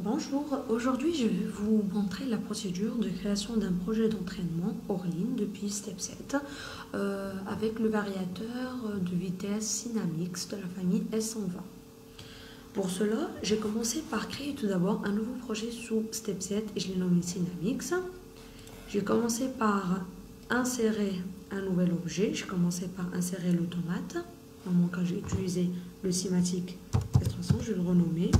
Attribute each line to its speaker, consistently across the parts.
Speaker 1: Bonjour, aujourd'hui je vais vous montrer la procédure de création d'un projet d'entraînement hors ligne depuis Step 7 avec le variateur de vitesse Synamix de la famille S120. Pour cela, j'ai commencé par créer tout d'abord un nouveau projet sous Step 7 et je l'ai nommé Synamix. J'ai commencé par insérer un nouvel objet, j'ai commencé par insérer l'automate. Dans mon cas, j'ai utilisé le Simatic S300, je vais le renommer.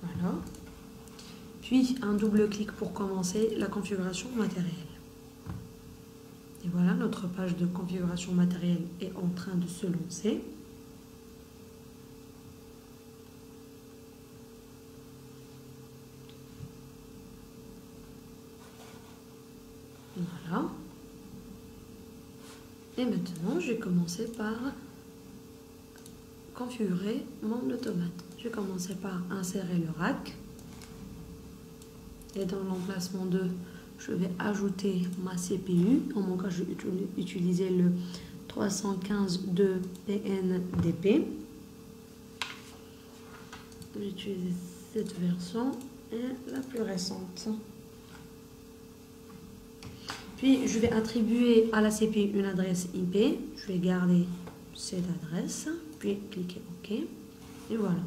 Speaker 1: Voilà. Puis un double clic pour commencer la configuration matérielle. Et voilà, notre page de configuration matérielle est en train de se lancer. Voilà. Et maintenant, je vais commencer par configurer mon automate. Je vais commencer par insérer le rack. Et dans l'emplacement 2, je vais ajouter ma CPU. En mon cas, je vais utiliser le 315.2 PNDP. J'utilise cette version et la plus récente. Puis, je vais attribuer à la CPU une adresse IP. Je vais garder cette adresse, puis cliquer OK. Et voilà.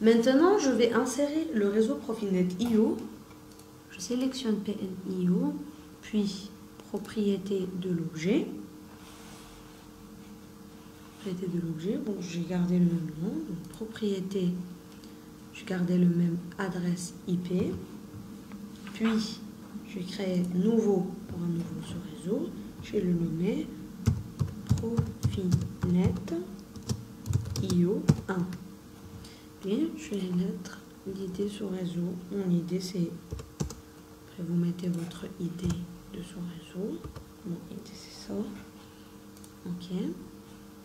Speaker 1: Maintenant, je vais insérer le réseau Profinet.io. Je sélectionne PNIO, puis propriété de l'objet. Propriété de l'objet, bon, j'ai gardé le même nom. Donc, propriété, j'ai gardé le même adresse IP. Puis, je vais créer nouveau pour un nouveau sous-réseau. Je vais le nommer Profinet.io 1. Et je vais mettre l'idée sous-réseau. Mon idée, c'est... Après, vous mettez votre idée de sous-réseau. Mon idée, c'est ça. OK.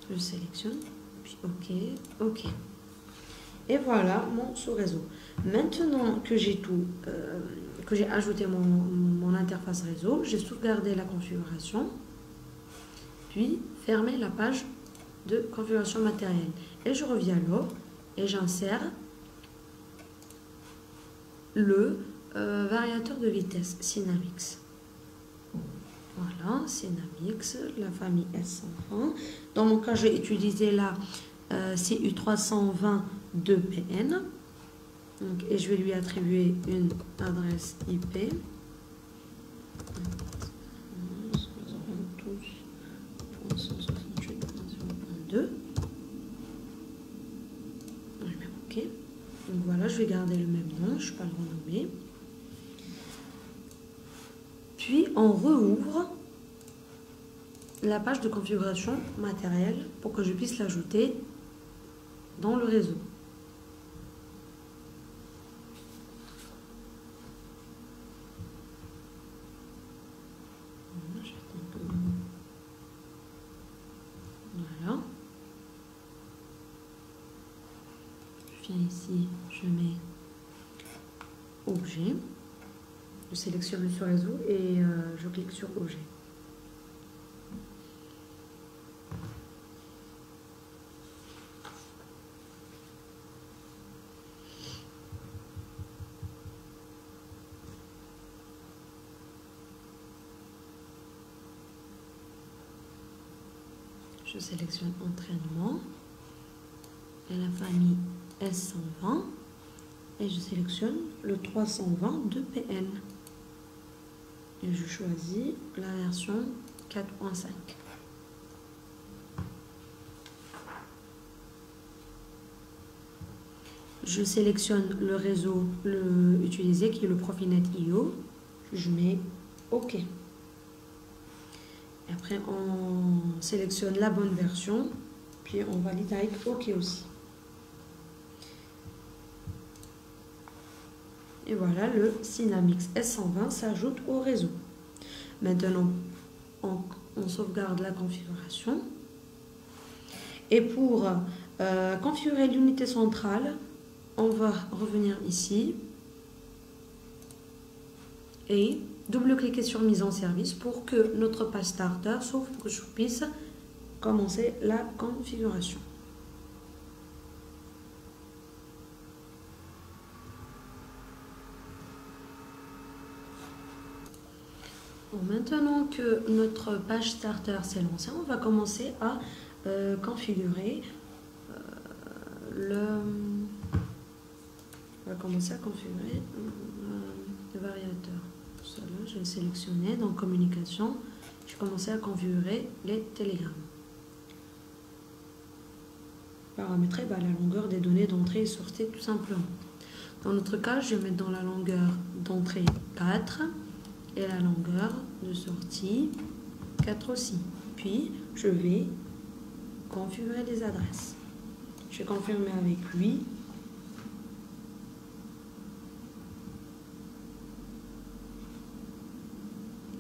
Speaker 1: Je sélectionne. Puis OK. OK. Et voilà mon sous-réseau. Maintenant que j'ai tout... que j'ai ajouté mon interface réseau, j'ai sauvegardé la configuration, puis fermé la page de configuration matérielle. Et je reviens là et j'insère le variateur de vitesse Synamix. Voilà, Synamix, la famille S120. Dans mon cas, je vais utiliser la CU320 2PN. Donc, et je vais lui attribuer une adresse IP. Je mets OK. Donc voilà, je vais garder le même nom, je ne vais pas le renommer. Puis on rouvre la page de configuration matérielle pour que je puisse l'ajouter dans le réseau. Voilà. Je viens ici, je mets objet, je sélectionne le sous-réseau et je clique sur objet. Je sélectionne entraînement et la famille S120 et je sélectionne le 320 de PN et je choisis la version 4.5. Je sélectionne le réseau utilisé qui est le Profinet.io. Je mets OK. Et après, on sélectionne la bonne version, puis on valide avec OK aussi. Et voilà, le Synamix S120 s'ajoute au réseau. Maintenant, on sauvegarde la configuration. Et pour configurer l'unité centrale, on va revenir ici et double-cliquer sur mise en service pour que notre page starter s'ouvre pour que je puisse commencer la configuration. Bon, maintenant que notre page starter s'est lancée, on va commencer à configurer le variateur. Cela, je vais le sélectionner dans communication. Je vais commencer à configurer les télégrammes. Paramétrer la longueur des données d'entrée et sortie tout simplement. Dans notre cas, je vais mettre dans la longueur d'entrée 4 et la longueur de sortie 4 aussi. Puis, je vais configurer les adresses. Je vais confirmer avec lui.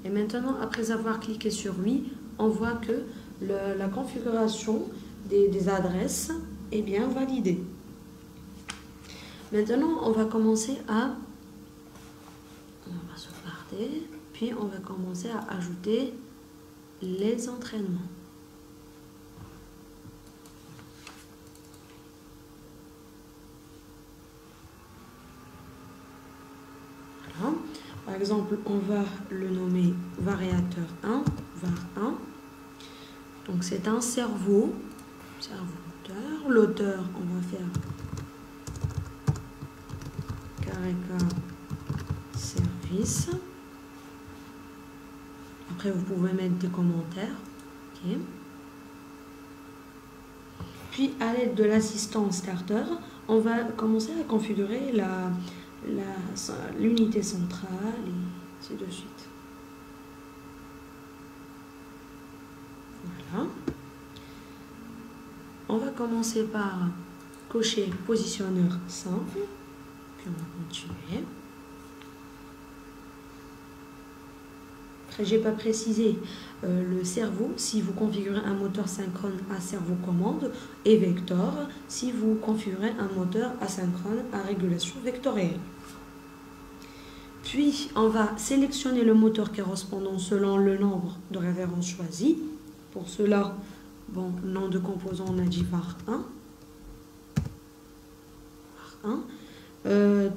Speaker 1: Et maintenant, après avoir cliqué sur lui, on voit que la configuration des adresses est bien validée. Maintenant, on va commencer à... On va sauvegarder. Puis, on va commencer à ajouter les entraînements. Voilà. Par exemple, on va le nommer variateur 1, var 1. Donc, c'est un cerveau moteur. L'auteur, on va faire Carica service. Après, vous pouvez mettre des commentaires. Okay. Puis, à l'aide de l'assistant starter, on va commencer à configurer l'unité centrale et ainsi de suite. Voilà. On va commencer par cocher positionneur simple. Puis on va continuer. Après, j'ai pas précisé le cerveau si vous configurez un moteur synchrone à cerveau commande et vecteur si vous configurez un moteur asynchrone à régulation vectorielle. Puis on va sélectionner le moteur correspondant selon le nombre de références choisies. Pour cela, bon, nom de composant, on a dit var 1.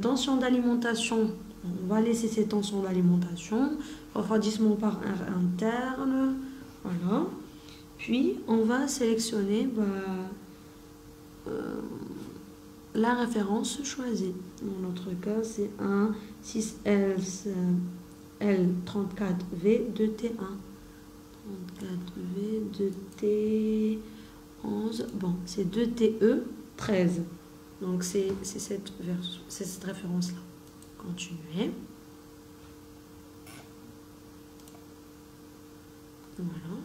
Speaker 1: Tension d'alimentation, on va laisser ces tensions d'alimentation. Refroidissement par air interne. Voilà. Puis, on va sélectionner la référence choisie. Dans notre cas, c'est un 6L34V de T1. 34V de T11. Bon, c'est 2TE13. Donc, c'est cette référence-là. Continuer. Voilà.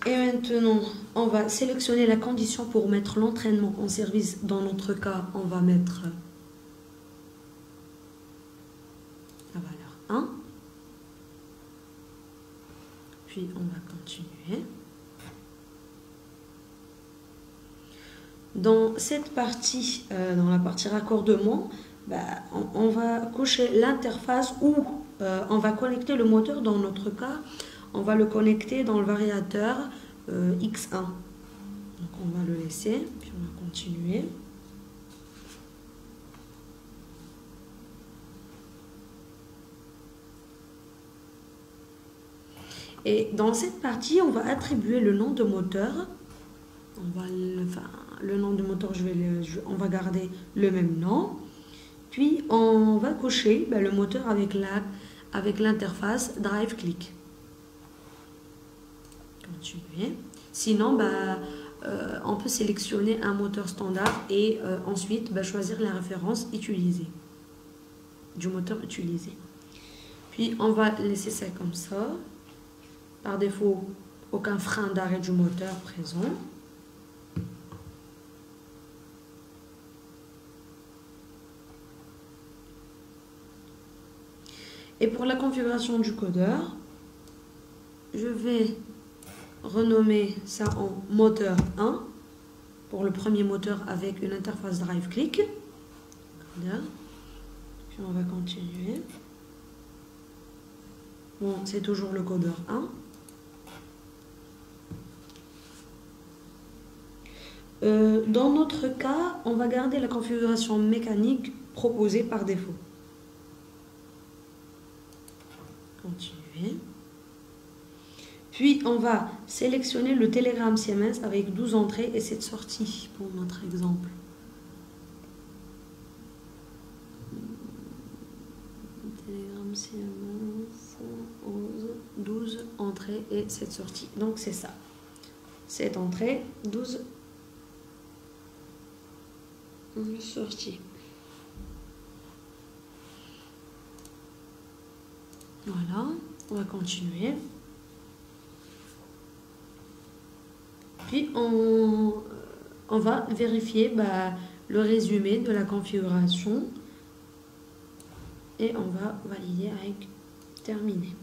Speaker 1: Et maintenant, on va sélectionner la condition pour mettre l'entraînement en service. Dans notre cas, on va mettre la valeur 1. Puis, on va continuer. Dans cette partie, dans la partie raccordement, on va cocher l'interface où on va connecter le moteur. Dans notre cas, on va le connecter dans le variateur X1. Donc on va le laisser, puis on va continuer. Et dans cette partie, on va attribuer le nom de moteur. Le nom de moteur, on va garder le même nom. Puis, on va cocher le moteur avec l'interface Drive Click. Continuer. Sinon, on peut sélectionner un moteur standard et ensuite choisir la référence utilisée du moteur utilisé. Puis, on va laisser ça comme ça. Par défaut, aucun frein d'arrêt du moteur présent. Et pour la configuration du codeur, je vais renommer ça en moteur 1 pour le premier moteur avec une interface Drive Click. Puis on va continuer. Bon, c'est toujours le codeur 1. dans notre cas, on va garder la configuration mécanique proposée par défaut. Continuer. Puis, on va sélectionner le télégramme Siemens avec 12 entrées et 7 sorties pour notre exemple. Télégramme Siemens, 12 entrées et 7 sorties. Donc, c'est ça. 7 entrées, 12 sorties. Voilà, on va continuer. Puis on va vérifier le résumé de la configuration et on va valider avec terminer.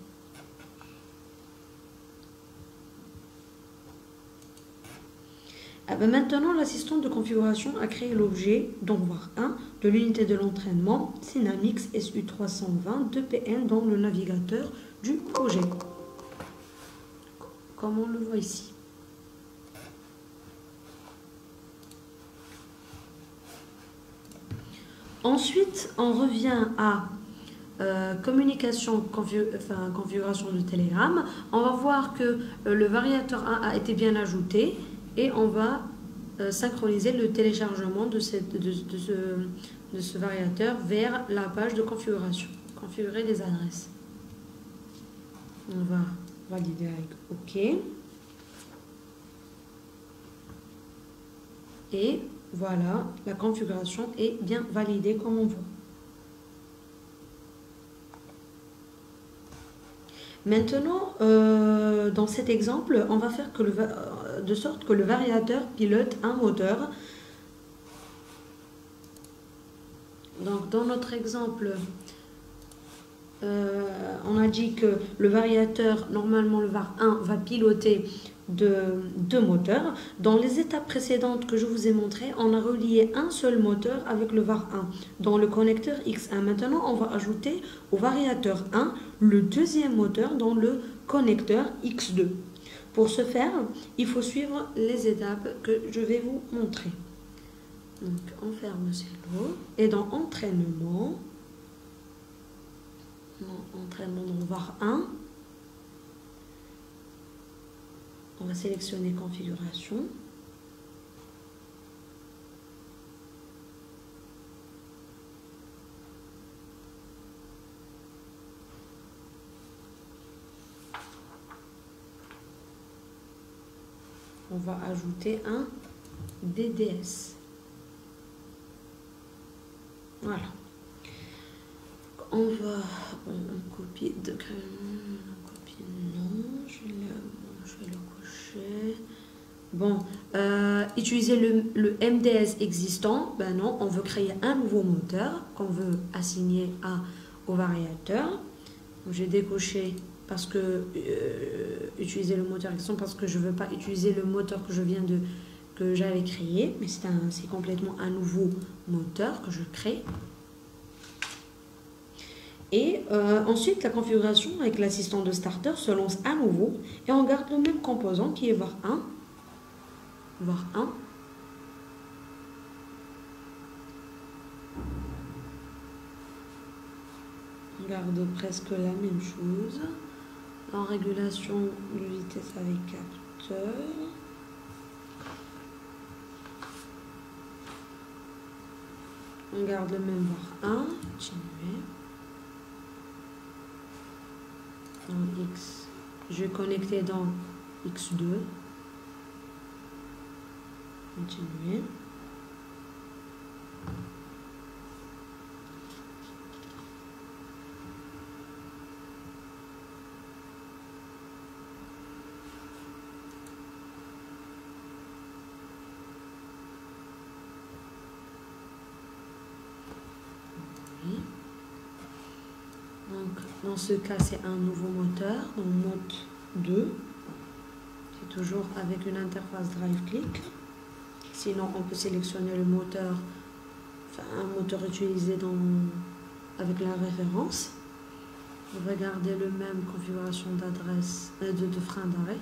Speaker 1: Maintenant, l'assistant de configuration a créé l'objet d'envoi 1 de l'unité de l'entraînement Synamix SU320 2PN dans le navigateur du projet. Comme on le voit ici. Ensuite, on revient à communication, configuration de Telegram. On va voir que le variateur 1 a été bien ajouté et on va synchroniser le téléchargement de ce variateur vers la page de configuration. Configurer les adresses. On va valider avec OK. Et voilà, la configuration est bien validée comme on voit. Maintenant, dans cet exemple, on va faire de sorte que le variateur pilote un moteur. Donc, dans notre exemple, on a dit que le variateur, normalement le var 1, va piloter deux moteurs. Dans les étapes précédentes que je vous ai montrées, on a relié un seul moteur avec le var 1 dans le connecteur X1. Maintenant, on va ajouter au variateur 1 le deuxième moteur dans le connecteur X2. Pour ce faire, il faut suivre les étapes que je vais vous montrer. Donc, on ferme celui-là et dans entraînement, dans var 1, on va sélectionner configuration. On va ajouter un DDS. Voilà. On va copier de non, je vais le cocher. Bon, utiliser le MDS existant, ben non, on veut créer un nouveau moteur qu'on veut assigner au variateur. J'ai décoché parce que utiliser le moteur existant parce que je veux pas utiliser le moteur que j'avais créé, mais c'est complètement un nouveau moteur que je crée. Et ensuite, la configuration avec l'assistant de starter se lance à nouveau et on garde le même composant qui est var 1. Var 1. On garde presque la même chose. En régulation de vitesse avec capteur. On garde le même var 1. Continuer. Dans X, je vais connecter dans X2. Continuer. Oui. Donc, dans ce cas, c'est un nouveau moteur, donc mode 2. C'est toujours avec une interface drive-click. Sinon, on peut sélectionner le moteur, un moteur utilisé avec la référence. On va garder le même configuration d'adresse, de frein d'arrêt.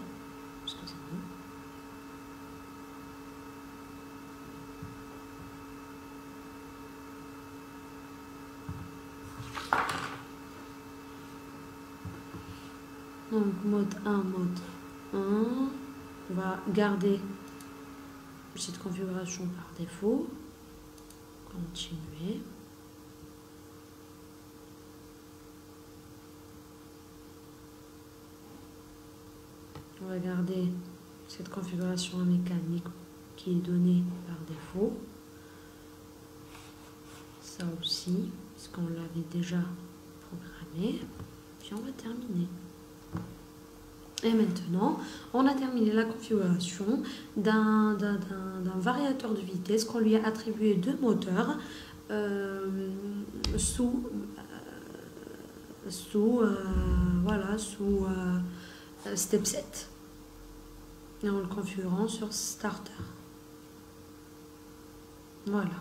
Speaker 1: Donc mode 1, mode 1. On va garder cette configuration par défaut. Continuer. On va garder cette configuration mécanique qui est donnée par défaut. Ça aussi, parce qu'on l'avait déjà programmé. Puis on va terminer. Et maintenant, on a terminé la configuration d'un variateur de vitesse qu'on lui a attribué deux moteurs sous step 7. Et en le configurant sur starter. Voilà.